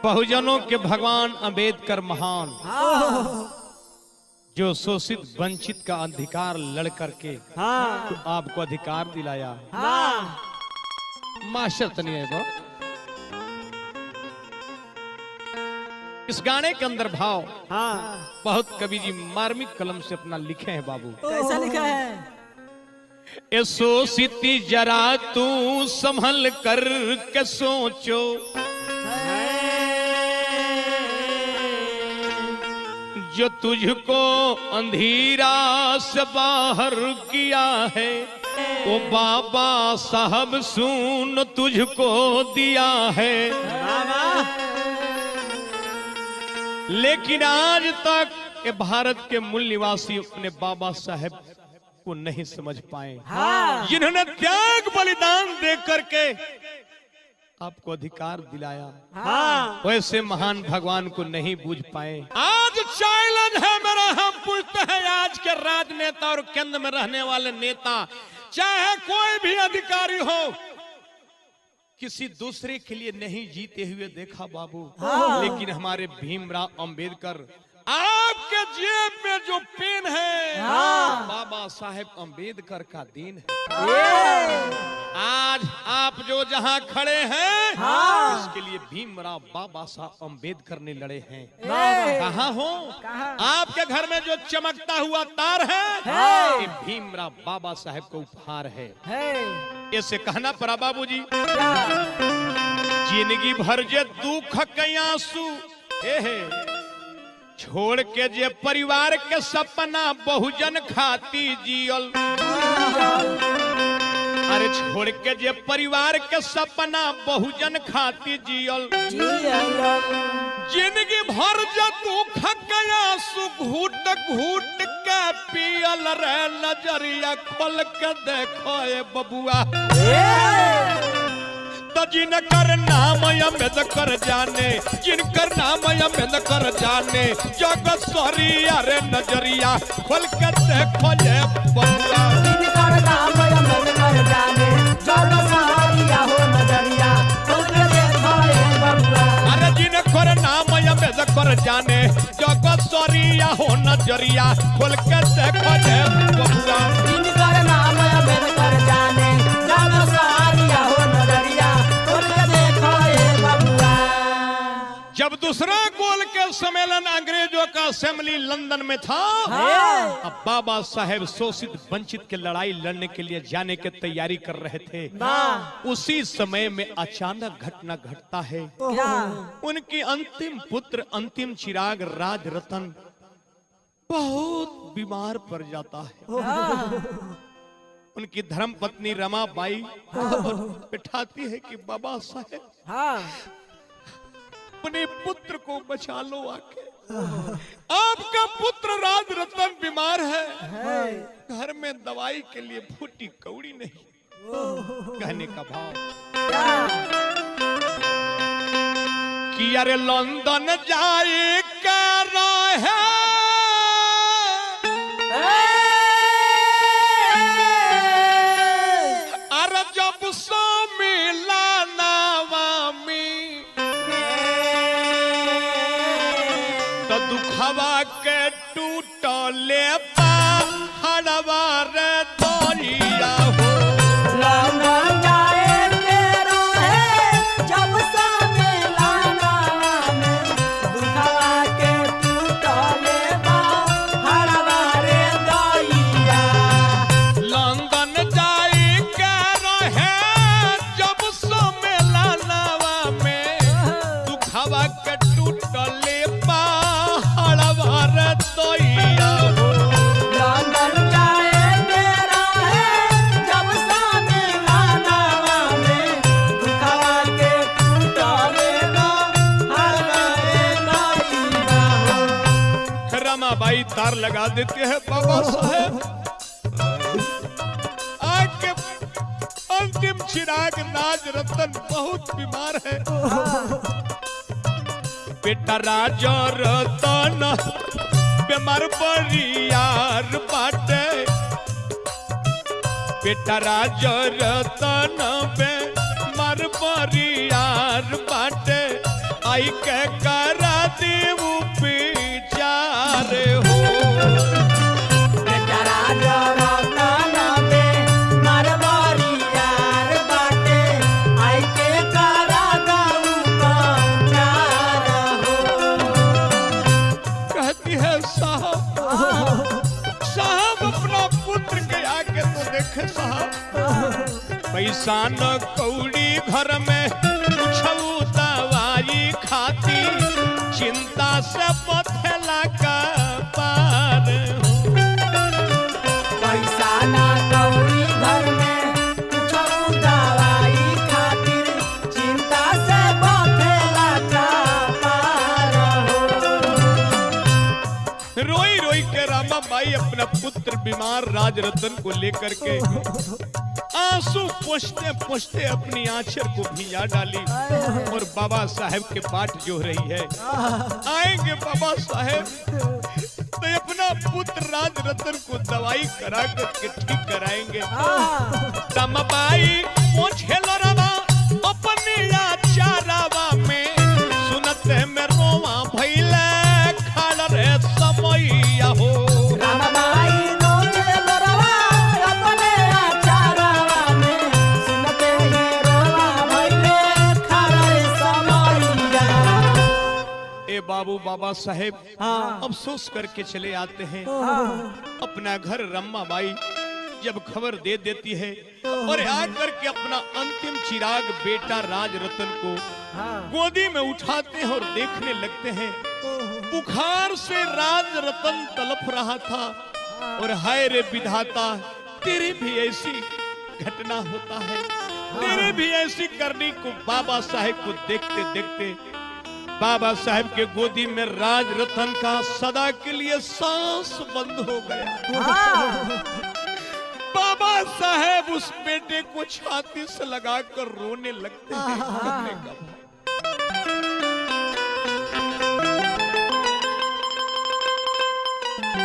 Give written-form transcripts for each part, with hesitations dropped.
बहुजनों के भगवान अंबेडकर महान, जो शोषित वंचित का अधिकार लड़ करके तो आपको अधिकार दिलाया। मास्टर तनी है वो। इस गाने के अंदर भाव बहुत कवि जी मार्मिक कलम से अपना लिखे हैं बाबू। कैसा लिखा है? ए शोषिती जरा तू संभल कर के सोचो, जो तुझको अंधेरा से बाहर किया है वो बाबा साहब सुन तुझको दिया है। लेकिन आज तक ये भारत के मूल निवासी अपने बाबा साहब को नहीं समझ पाए, जिन्होंने त्याग बलिदान दे करके आपको अधिकार दिलाया, वैसे महान भगवान को नहीं बूझ पाए। आज चैलेंज है मेरा, हम पूछते हैं आज के राजनेता और केंद्र में रहने वाले नेता, चाहे कोई भी अधिकारी हो, किसी दूसरे के लिए नहीं जीते हुए देखा बाबू। लेकिन हमारे भीमराव अंबेडकर, आपके जेब में जो पेन है बाबा साहेब अंबेडकर का दिन है। आज आप जो जहां खड़े हैं इसके लिए भीमराव बाबा साहब अंबेडकर ने लड़े हैं। कहाँ हो? आपके घर में जो चमकता हुआ तार है ये भीमराव बाबा साहेब को उपहार है। ऐसे कहना पड़ा बाबूजी, जिंदगी भर जे दुख के आंसू छोड़ के जे परिवार के सपना बहुजन खाती जियल, अरे छोड़ के जे परिवार के सपना बहुजन खाती जियल, जिंदगी भर जे दुख के आंसू घूट घूट के पियल रे, नजरिया खोल के देखो ए बबुआ, तो जिनकर नाम अंबेडकर जाने, जिनकर नाम अंबेडकर जाने, जगत अरे नजरिया खोल के देखो ये बबुआ, जिनकर नाम अंबेडकर जाने, जगत हो नजरिया खोल के देखो ये बबुआ। अरे जिनकर नाम अंबेडकर जाने, जगत हो नजरिया खोल के देखो ये बबुआ, जिनकर नाम अंबेडकर जाने, जगत हो नजरिया खोल के देखो ये बबुआ। जब दूसरा गोल के सम्मेलन अंग्रेजों का असेंबली लंदन में था, अब बाबा साहेब शोषित वंचित की लड़ाई लड़ने के लिए जाने की तैयारी कर रहे थे। उसी समय में अचानक घटना घटता है, उनकी अंतिम पुत्र अंतिम चिराग राज रतन बहुत बीमार पड़ जाता है। उनकी धर्म पत्नी रमाबाई बैठाती है कि बाबा साहेब अपने पुत्र को बचा लो आके, आपका पुत्र राज रतन बीमार है, घर में दवाई के लिए फूटी कौड़ी नहीं। कहने का भाव कि अरे लंदन जाए कर है, अरे जब सो मिला नावामी तो दुखवा के टूटले पहाड़वा रे तोरिया हो। लंदन जाए तेरा है, जब सा मिला नावामी, दुखवा के टूटले पहाड़वा रे तोरिया। लंदन जाए कर है, जब सो मेला नवा में दुखवा के टूटले पहाड़वा रे तोरिया हो। लंदन जाए तेरा है, जब सा मिला नावामी, दुखवा के टूटले पहाड़वा रे तोरिया हो। रमाबाई तार लगा देते हैं बाबा साहेब, आके अंतिम चिराग राज रतन बहुत बीमार है। बेटा राज रतन बीमार बरियार बाटे, बेटा राज रतन बीमार बरियार बाटे, आई के करा देव विचार हो। बेचारा जरतन में मरबरी यार बाटे, आई के करा दऊ पंचार हो। कहती है साहब अपना पुत्र के आके तो देखे साहब, पैसा न कौड़ी घर में कुछऊ दवाई खाती, चिंता से पथला का पार हो। पैसा ना कौड़ी घर में कुछो दवाई खातिर, चिंता से बथेला का पार हो। रोई रोई के रामा बाई अपना पुत्र बीमार राजरतन को लेकर के आंसू पोंछते पोंछते अपनी आंचल को भिजा डाली और बाबा साहेब के बाट जो रही है। आएंगे बाबा साहेब तो अपना पुत्र राजरतन को दवाई करा करके ठीक कराएंगे। रमाबाई पोंछे लरवा अपनी आचारवा में, सुनते में रोवा भइले खाड़ रे समैया हो। रामाबाई नोचे लरवा अपने आचारवा में, सुनते ही रोवा भइले खारे समैया। ए बाबू बाबा साहेब हाँ। अफसोस करके चले आते हैं अपना घर। रमाबाई जब खबर दे देती है और आकर के अपना अंतिम चिराग बेटा राजरतन को गोदी में उठाते हैं और देखने लगते हैं। बुखार से राजरतन तड़प रहा था और हाय रे विधाता, तेरी भी ऐसी घटना होता है, तेरी भी ऐसी करनी को। बाबा साहेब को देखते देखते बाबा साहेब के गोदी में राजरतन का सदा के लिए सांस बंद हो गया। बाबा साहेब उस बेटे को छाती से लगाकर रोने लगते हैं। कहने का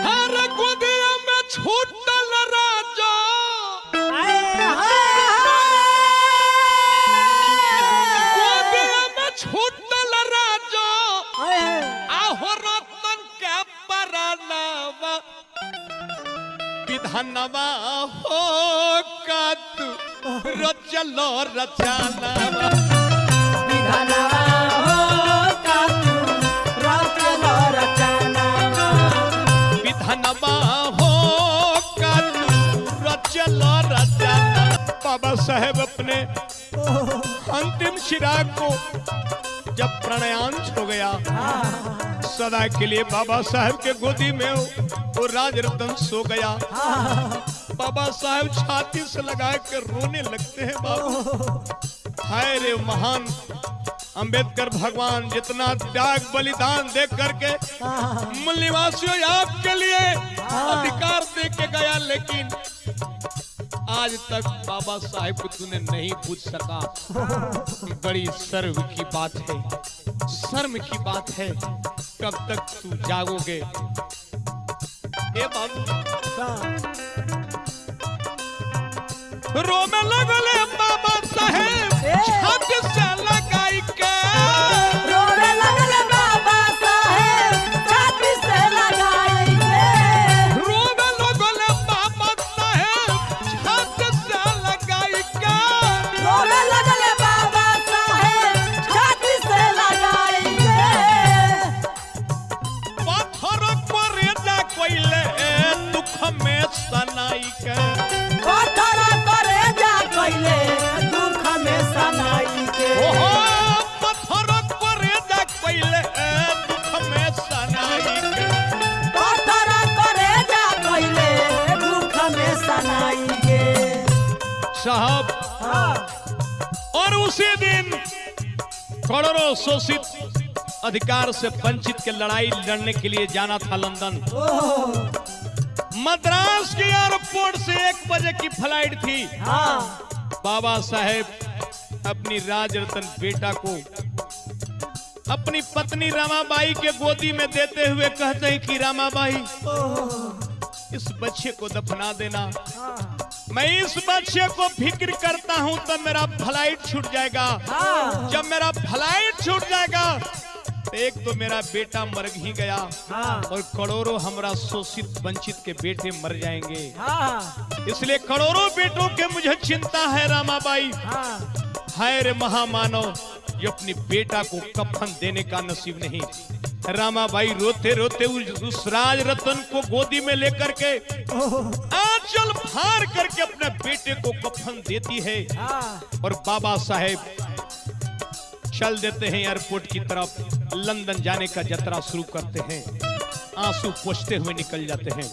हर गोदिया में छूटल राजा, गोदिया में छूटल राजा, आहो रतन के परानावा, विधानवा हो का तू रचलो रचानावा। विधानवा हो का तू रचलो रचनावा, विधानवा हो का तू रचलो रचाना। बाबा साहेब अपने अंतिम चिराग को जब प्रणयांश हो गया, सदा के लिए बाबा साहेब के गोदी में वो राजरतन सो गया। बाबा साहेब छाती से लगा कर रोने लगते हैं। बाबू हाय रे महान अंबेडकर भगवान, जितना त्याग बलिदान दे करके मूल निवासियों आपके लिए अधिकार दे के गया, लेकिन आज तक बाबा साहेब को तूने नहीं पूछ सका। बड़ी शर्म की बात है, शर्म की बात है। कब तक तू जागोगे? ए बाबू रोने लगले बाबा साहेब छत से लगाई के, रोने लगले बाबा साहेब छाती से लगाई के, रोने लगले बाबा साहेब छत से लगाई के, रोने लगले बाबा साहेब छाती से लगाई के। पत्थर पर जा कोइले दुख में सनाई के, पत्थर करे जा कइले दुख में सनाई के। ओहो पत्थर पर जा कोइले दुख में सनाई के। पत्थर करे जा कइले दुख में सनाई के। साहब हाँ। और उसी दिन करोड़ों शोषित अधिकार से वंचित के लड़ाई लड़ने के लिए जाना था लंदन। मद्रास के एयरपोर्ट से 1 बजे की फ्लाइट थी। हाँ। बाबा साहेब अपनी राजरतन बेटा को अपनी पत्नी रमाबाई के गोदी में देते हुए कहते हैं कि रमाबाई इस बच्चे को दफना देना, मैं इस बच्चे को फिक्र करता हूं तब मेरा फ्लाइट छूट जाएगा, जब मेरा फ्लाइट छूट जाएगा एक तो मेरा बेटा मर ही गया हाँ और करोड़ों हमरा शोषित वंचित के बेटे मर जाएंगे, हाँ इसलिए करोड़ों बेटों के मुझे चिंता है रामाबाई। हाँ हाय रे महामानव, जो अपनी बेटा को कफन देने का नसीब नहीं। रामाबाई रोते रोते उस राज रतन को गोदी में लेकर के आंचल फाड़ करके अपने बेटे को कफन देती है हाँ और बाबा साहेब चल देते हैं एयरपोर्ट की तरफ, लंदन जाने का यात्रा शुरू करते हैं। आंसू पोंछते हुए निकल जाते हैं।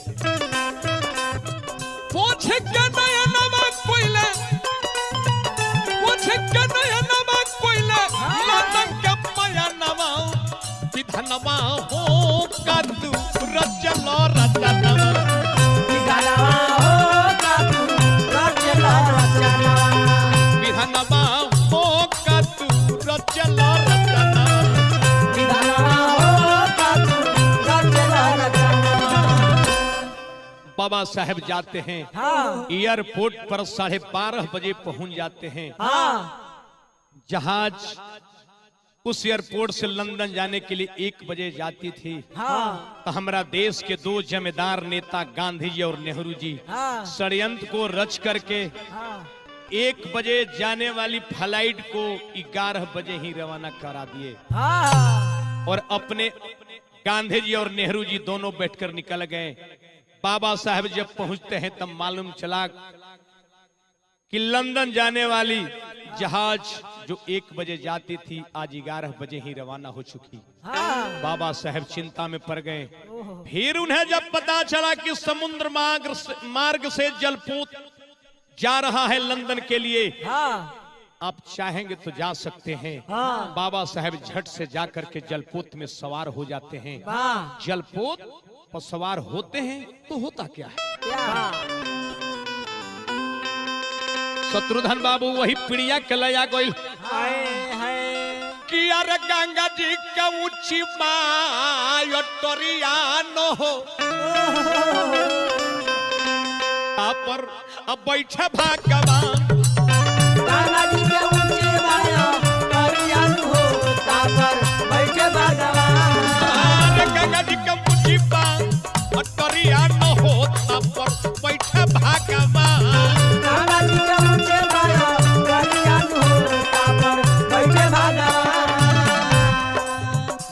पोंछे के नया नमक कोयले, पोंछे के नया नमक कोयले, लंदन के माया नवा विधनवा हो कद्दू रचलो रचनवा, विधनवा हो कद्दू रचलो रचनवा, विधनवा हो कद्दू रचलो रचनवा, विधनवा हो कद्दू रचलो रचनवा। बाबा साहेब जाते हैं हाँ एयरपोर्ट पर 12:30 बजे पहुंच जाते हैं। हाँ जहाज उस एयरपोर्ट से लंदन जाने के लिए 1 बजे जाती थी। हाँ तो हमारा देश के 2 जमींदार नेता गांधी जी और नेहरू जी हाँ षड्यंत्र को रच करके हाँ 1 बजे जाने वाली फ्लाइट को 11 बजे ही रवाना करा दिए हाँ और अपने गांधी जी और नेहरू जी दोनों बैठकर निकल गए। बाबा साहब जब पहुंचते हैं तब मालूम चला कि लंदन जाने वाली जहाज जो 1 बजे जाती थी आज 11 बजे ही रवाना हो चुकी। हाँ बाबा साहब चिंता में पड़ गए। फिर उन्हें जब पता चला कि समुद्र मार्ग से जलपोत जा रहा है लंदन के लिए, हाँ आप चाहेंगे तो जा सकते हैं। हाँ बाबा साहब झट से जाकर के जलपोत में सवार हो जाते हैं। हाँ जलपोत पर सवार होते हैं तो होता क्या है? क्या शत्रुधन बाबू वही पिड़िया के लया गोइल हाय हाय कि अरे गंगा जी का ऊंची मायो टोरिया नो हो पर अब बैठे भगवान गंगा जी के ऊंचे माया करिया हो तापर बैठे भगवान। अरे गंगा जी का ऊंची मायो टोरिया नो हो पर बैठे भगवान। गंगा जी के ऊंचे माया करिया हो तापर बैठे भगवान।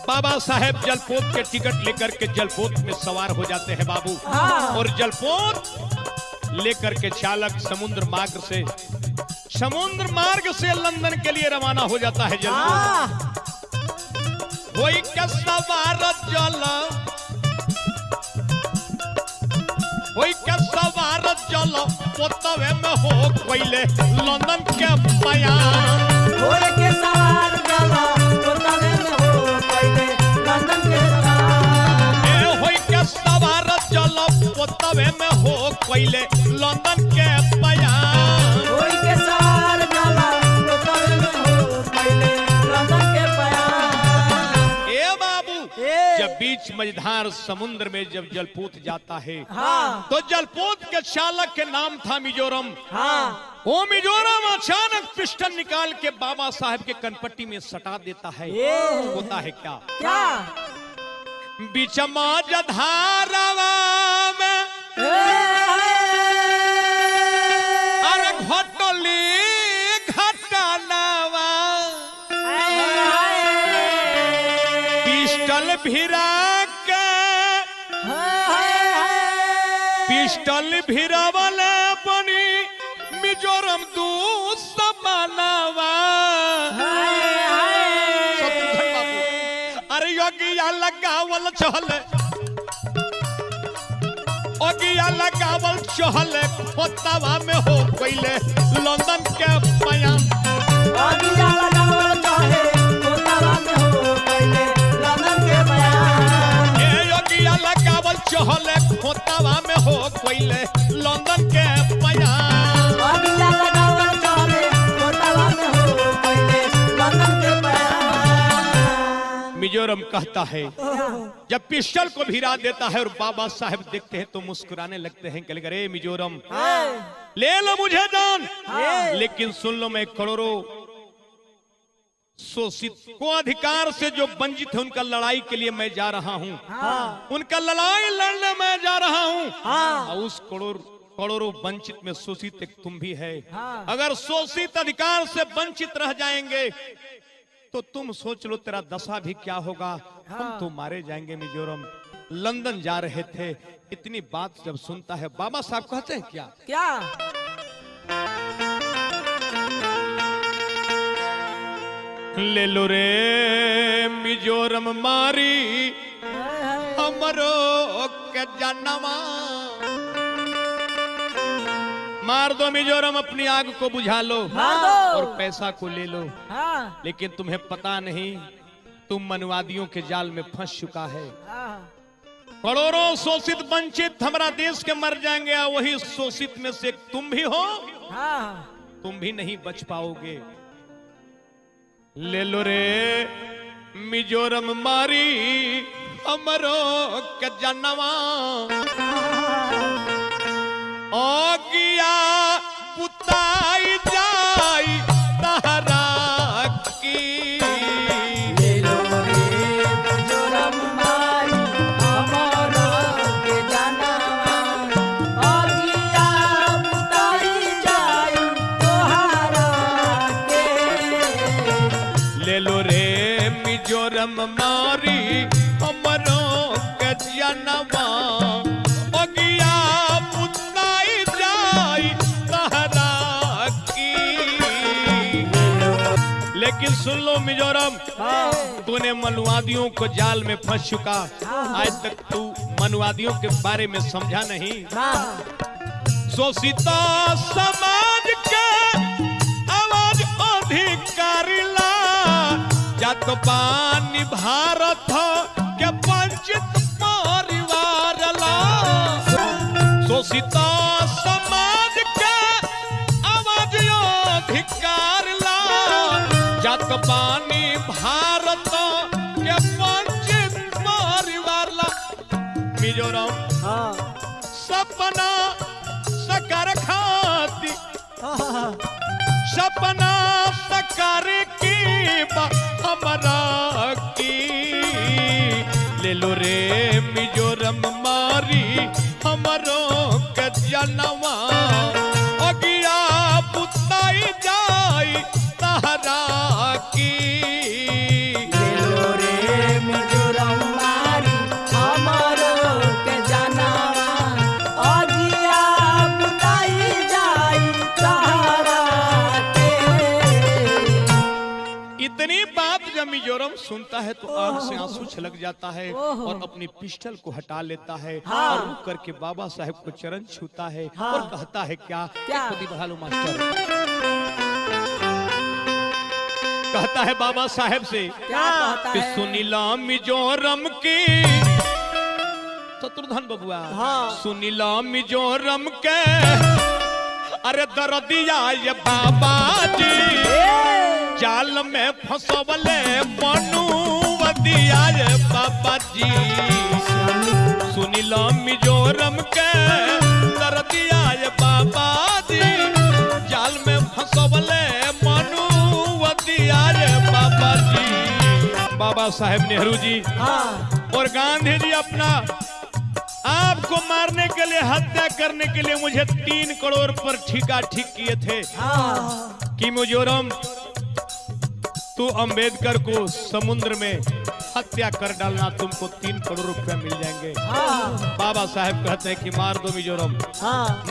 बाबा साहेब जलपोत के टिकट लेकर के जलपोत में सवार हो जाते हैं बाबू। हाँ। और जलपोत लेकर के चालक समुद्र मार्ग से लंदन के लिए रवाना हो जाता है जलपोत। हाँ वही के सवार जल पोतवे में हो कोइले लंदन के बयान। घोड़े के सवार जला पोतवे में हो पहले लंदन के सवार। ए होई के सवार जल पोतवे में हो कोइले लंदन के बयान। घोड़े के सवार जला पोतवे में हो पहले लंदन के बयान। ए बाबू ए जब बीच मझधार समुद्र में जब जलपोत जाता है हाँ तो जलपोत के चालक के नाम था मिजोरम। हाँ वो मिजोरम अचानक पिस्टन निकाल के बाबा साहब के कनपट्टी में सटा देता है। होता है क्या? क्या बीच मझधारवा में अरे घटली घटनावा पिस्टल भिरा के पिस्टल भिरावले बनी मिजोरम दू समानावा। शत्रुघ्न बाबू अरे योगिया लगावल चहले ओगिया लगावल चहले खोतावा में हो पहले लंदन के बयान। आगिया लगावल चाहे पोतवा में हो पहले लंदन के बयान। ए योगिया लगावल चहले खोतावा में हो पहले लंदन के बयान। आगिया लगावल चाहे पोतवा में हो पहले लंदन के बयान। मिजोरम कहता है जब पिस्टल को भिरा देता है और बाबा साहब देखते हैं तो मुस्कुराने लगते हैं। कह अरे मिजोरम ले लो मुझे जान, लेकिन सुन लो मैं करोड़ों शोषित को अधिकार से जो वंचित है उनका लड़ाई के लिए मैं जा रहा हूँ। हाँ। उनका लड़ाई लड़ने मैं जा रहा हूँ। हाँ। और उस करोड़ों वंचित में शोषित एक तुम भी है। हाँ। अगर शोषित अधिकार से वंचित रह जाएंगे तो तुम सोच लो तेरा दशा भी क्या होगा। हम तो मारे जाएंगे। मिजोरम लंदन जा रहे थे, इतनी बात जब सुनता है बाबा साहब कहते हैं क्या क्या? ले लो रे मिजोरम मारी हमरो के जनवा। मार दो मिजोरम, अपनी आग को बुझा लो मार दो। और पैसा को ले लो। हाँ। लेकिन तुम्हें पता नहीं तुम मनवादियों के जाल में फंस चुका है। हाँ। करोड़ों शोषित वंचित हमारा देश के मर जाएंगे, और वही शोषित में से तुम भी हो। हाँ। तुम भी नहीं बच पाओगे। ले लो रे मिजोरम मारी हमरो के जनवा। ओ गिया पुताई जाई तहरा की। ले लो रे मिजोरम मारी हमरो के जनवा। और किया पुताई जाई तोहरा के। ले लो रे मिजोरम मारी हमरो के जनवा। ओ गिया पुताई जाई तहरा की। लेकिन सुन लो मिजोरम, तूने मनुवादियों को जाल में फंस चुका। आज तक तू मनुवादियों के बारे में समझा नहीं। शोषित समाज के आवाज अधिकारी ला, जात पानी भारत के वंचित परिवार ला। शोषित समाज के आवाज अधिकार ला, जात पानी भारत के वंचित परिवार ला। मिजोरम सपना सकर खाती, सपना सकर की बा हमरा की। ले लो रे मिजोरम मारी हमरो के जनवा। अगिया पुताई जाई तहरा की। ले लो रे मिजोरम मारी हमरो के जनवा। और किया पुताई जाई तोहरा के। इतनी बात जब मिजोरम सुनता है तो आंख से आंसू छलक जाता है और अपनी पिस्टल को हटा लेता है और रुक करके बाबा साहब को चरण छूता है और कहता है क्या? क्या? खुद ही बढ़ा लो मास्टर। कहता है बाबा साहब से क्या कहता कि है? सुनीला मिजोरम की। शत्रुघ्न बबुआ, सुनीला मिजोरम के अरे दर्दिया ये बाबा जी। जाल में फंसवले मनुवदिया ये बाबा जी। सुनीला मिजोरम के दर्दिया ये बाबा जी। जाल में फंसवले मनुवदिया ये बाबा जी। बाबा साहेब नेहरू जी और गांधी जी अपना आपको मारने के लिए, हत्या करने के लिए मुझे 3 करोड़ पर ठीका ठीक किए थे कि मिजोरम तू अंबेडकर को समुद्र में हत्या कर डालना, तुमको 3 करोड़ रुपया मिल जाएंगे। बाबा साहब कहते हैं कि मार दो मिजोरम,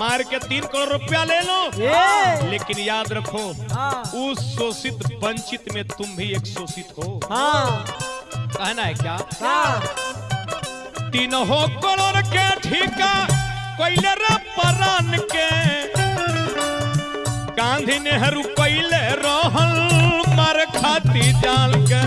मार के 3 करोड़ रुपया ले लो। लेकिन याद रखो उस शोषित वंचित में तुम भी एक शोषित हो। कहना है क्या? 3 करोड़ के ठीका कोइले रे परान के। गांधी नेहरू कोइले रहल मार खाती जाल के।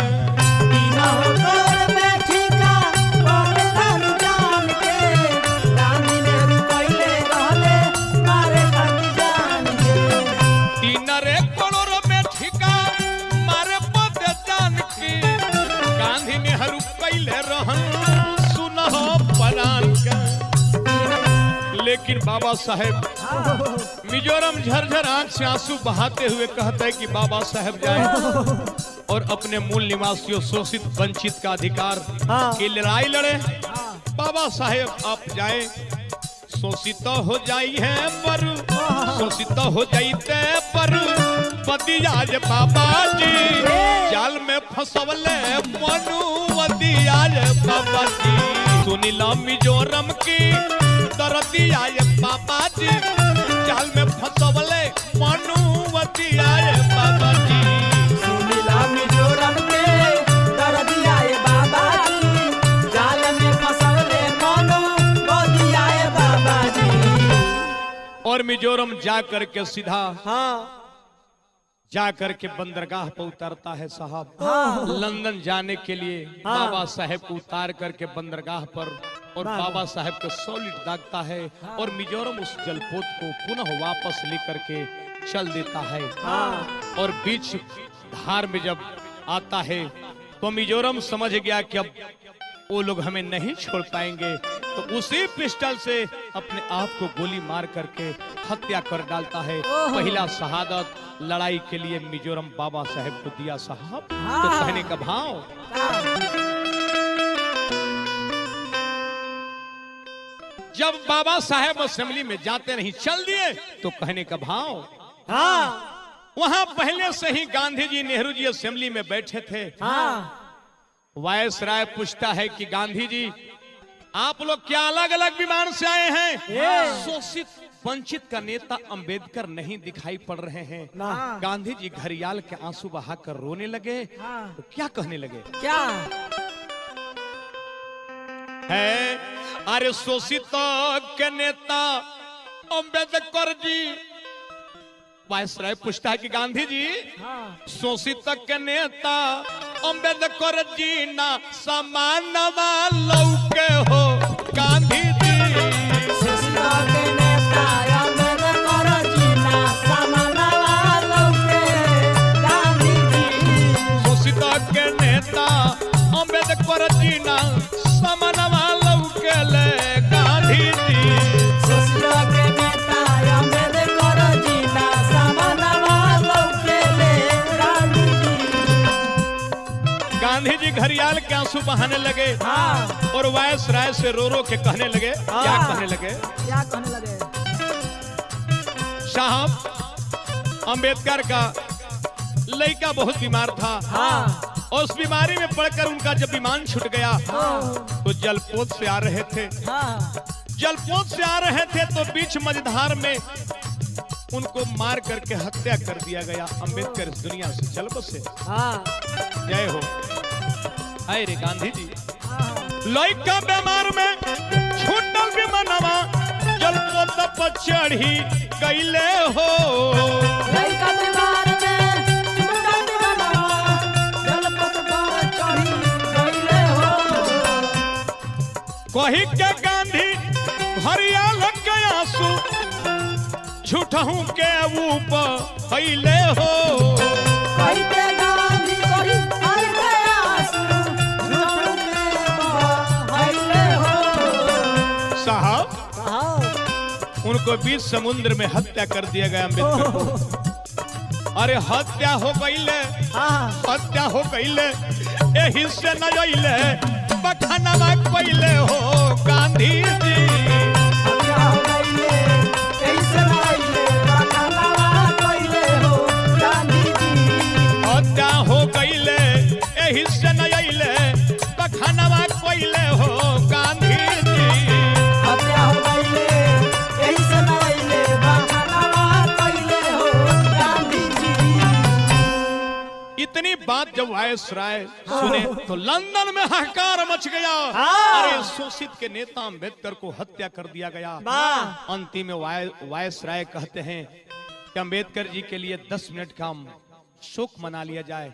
लेकिन बाबा साहेब मिजोरम झरझर आंख से आंसू बहाते हुए कहता है कि बाबा साहेब जाए और अपने मूल निवासियों शोषित वंचित का अधिकार हाँ। की लड़ाई लड़े। हाँ। बाबा साहेब आप जाए शोषित हो जाई है पर शोषित हो जाइते पर बदियाज बाबा जी जाल में फंसवले मनुवदियाज बाबा जी सुनीला मिजोरम की दरदियाज बाबा जी जाल में फंसवले मनुवदियाज बाबा जी सुनीला मिजोरम के दरदियाए बाबा जी जाल में फंसवले मनुवदियाए बाबा जी। और मिजोरम जा करके सीधा हाँ। जा करके बंदरगाह पर उतरता है साहब। हाँ। लंदन जाने के लिए हाँ। बाबा साहेब को उतार करके बंदरगाह पर और हाँ। बाबा साहेब को सॉलिड दागता है और मिजोरम उस जलपोत को पुनः वापस लेकर के चल देता है। हाँ। और बीच धार में जब आता है तो मिजोरम समझ गया कि अब वो लोग हमें नहीं छोड़ पाएंगे, तो उसी पिस्टल से अपने आप को गोली मार करके हत्या कर डालता है। पहला शहादत लड़ाई के लिए मिजोरम बाबा साहेब को दिया साहब। तो हाँ। कहने का भाव जब बाबा साहेब असेंबली में जाते नहीं चल दिए तो कहने का भाव हाँ। वहां पहले से ही गांधी जी नेहरू जी असेंबली में बैठे थे। हाँ। वायस राय पूछता है कि गांधी जी आप लोग क्या अलग अलग विमान से आए हैं? शोषित वंचित का नेता अंबेडकर नहीं दिखाई पड़ रहे हैं। ना। गांधी जी घड़ियाल के आंसू बहाकर रोने लगे। हाँ। तो क्या कहने लगे क्या है? अरे शोषित के नेता अंबेडकर जी। वायस राय पूछता है कि गांधी जी हाँ। शोषित के नेता अंबेडकर जी ना समानवा लौके हो गांधी जी। सुशीला के नेता अंबेडकर जी ना समानवा लौके गांधी जी। शोषित के नेता अंबेडकर जी ना समानवा लौके ले गांधी जी। सुशीला के नेता अंबेडकर जी ना समानवा लौके ले गांधी जी। गांधी जी घड़ियाल के आंसू बहाने लगे। हाँ। और वायस राय से रो रो के कहने लगे। क्या कहने लगे क्या कहने लगे? साहब अंबेडकर का लड़का बहुत बीमार था। हाँ। और उस बीमारी में पड़कर उनका जब विमान छूट गया हाँ। तो जलपोत से आ रहे थे। हाँ। जलपोत से आ रहे थे तो बीच मझधार में उनको मार करके हत्या कर दिया गया। अंबेडकर इस दुनिया से चल बसे। हाँ। जय हो। हाय रे गांधी जी हाँ। लड़का बीमार में छूटल विमानवा जलपोत पर चढ़ी गईले हो। लड़का दीवार में छूटल दीवानवा जलपथ पर चढ़ी गईले हो। कही के गांधी हरियाल के आंसू झूठहू के ऊपर हईले हो। कही के गांधी कही हर के आंसू झूठ के बहैले हो। साहब साहब। उनको बीच समुद्र में हत्या कर दिया गया अंबेडकर को। अरे हत्या हो गईले हाँ। हत्या हो गईले एही से न जइले बखानवा कइले हो गांधी जी। हत्या हो गईले कैसे नाइले बखानवा कइले हो गांधी जी। हत्या हो गईले एही से न जइले बखानवा कइले हो गांधी जी। हत्या हो गईले कैसे नाइले बखानवा कइले हो गांधी जी। इतनी बात जब वायस राय सुने तो लंदन में हाहाकार मच गया। हाँ। अरे शोषित के नेता अंबेडकर को हत्या कर दिया गया। वाह। अंतिम में वायस राय कहते हैं कि अंबेडकर जी के लिए 10 मिनट का शोक मना लिया जाए।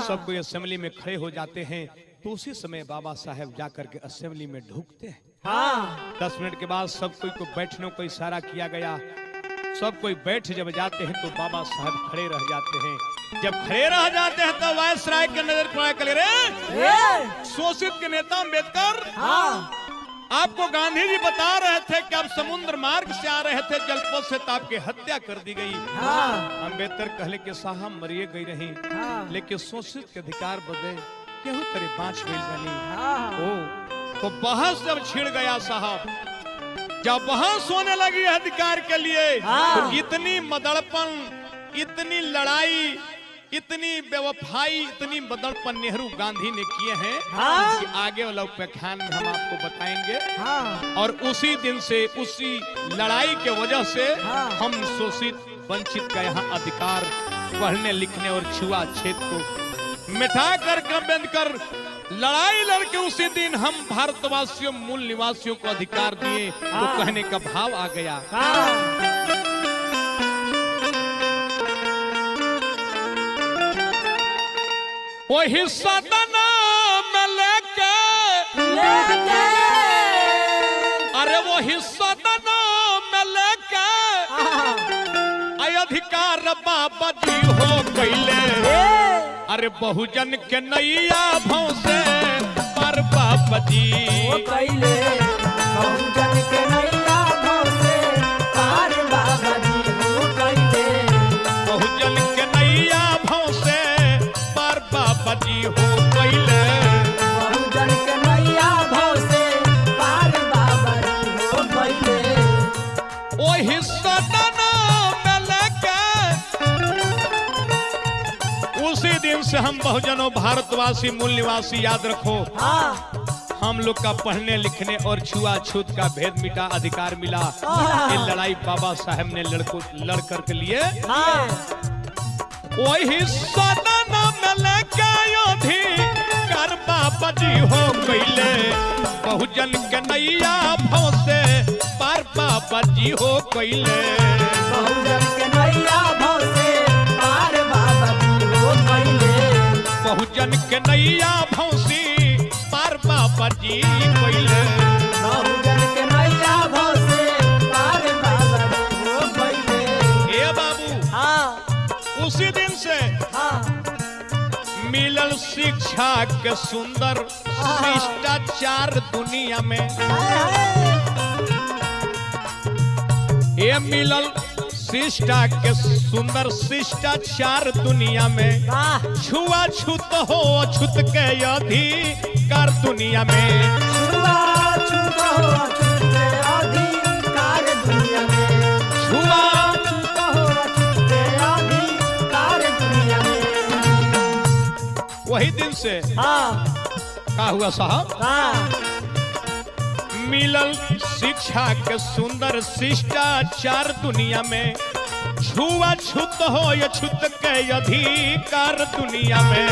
सब कोई असेंबली में खड़े हो जाते हैं। तो उसी समय बाबा साहेब जाकर के असेंबली में ढुकते हैं। हाँ। 10 मिनट के बाद सब कोई को बैठने को इशारा किया गया। सब कोई बैठ जब जाते हैं तो बाबा साहब खड़े रह जाते हैं। जब खड़े रह जाते हैं तो वायस राय के नजर पड़ा कर रे ए। शोषित के नेता अंबेडकर हाँ। आपको गांधी जी बता रहे थे कि आप समुद्र मार्ग से आ रहे थे, जलपथ से तो आपकी हत्या कर दी गई। अम्बेडकर कहले कि साहब मरिए गई रही, लेकिन शोषित के अधिकार बदे केहू तेरे बाँच गई बनी। ओ तो बहस जब छिड़ गया साहब, जब बहस होने लगी अधिकार के लिए, तो इतनी मदड़पन, इतनी लड़ाई, इतनी बेवफाई, इतनी बदड़पन नेहरू गांधी ने किए हैं कि आगे वाला व्याख्यान में हम आपको बताएंगे। और उसी दिन से, उसी लड़ाई के वजह से हम शोषित वंचित का यहाँ अधिकार पढ़ने लिखने और छुआछूत को मिटा कर अम्बेडकर लड़ाई लड़के उसी दिन हम भारतवासियों मूल निवासियों को अधिकार दिए, तो कहने का भाव आ गया। वही सदन में लेके, अरे वही सदन में लेके अधिकार बाबा जी हो गईले। अरे बहुजन के नैया भौसे पर बाबा जी हो गईले, बहुजन के नैया भौसे पर बाबा जी हो गईले। बहुजन के नैया भौसे पर बाबा जी हो गईले। बहुजन के नैया भौसे पर बाबा जी हो गईले। वही सदन में लेके उसी दिन से हम बहुजनों भारतवासी मूल निवासी याद रखो, हम लोग का पढ़ने लिखने और छुआछूत का भेद मिटा, अधिकार मिला। ये लड़ाई बाबा साहब ने लड़ कर के लिए। वही सदन में लेके अधिकार बाबा जी हो गईले। बहुजन के नैया भौसे पर बाबा जी हो गईले। बहुजन के नैया भौसे पर बाबा जी हो गईले। बहुजन के नैया भौसी पर बाबा जी गईले। बहुजन के नैया भौसे पर बाबा जी हो गईले। ए बाबू, उसी दिन से मिलल शिक्षा के सुंदर शिष्टाचार दुनिया में। ये मिलल शिष्टा के सुंदर शिष्टाचार दुनिया में। छुआछूत हो अछूत के अधिकार दुनिया में। छुआछूत हो अछूत के अधिकार दुनिया में। छुआछूत हो अछूत के अधिकार दुनिया में। वही दिन से क्या हुआ साहब? मिलल शिक्षा के सुंदर शिष्टाचार दुनिया में। छुआछूत हो अछूत के अधिकार दुनिया में।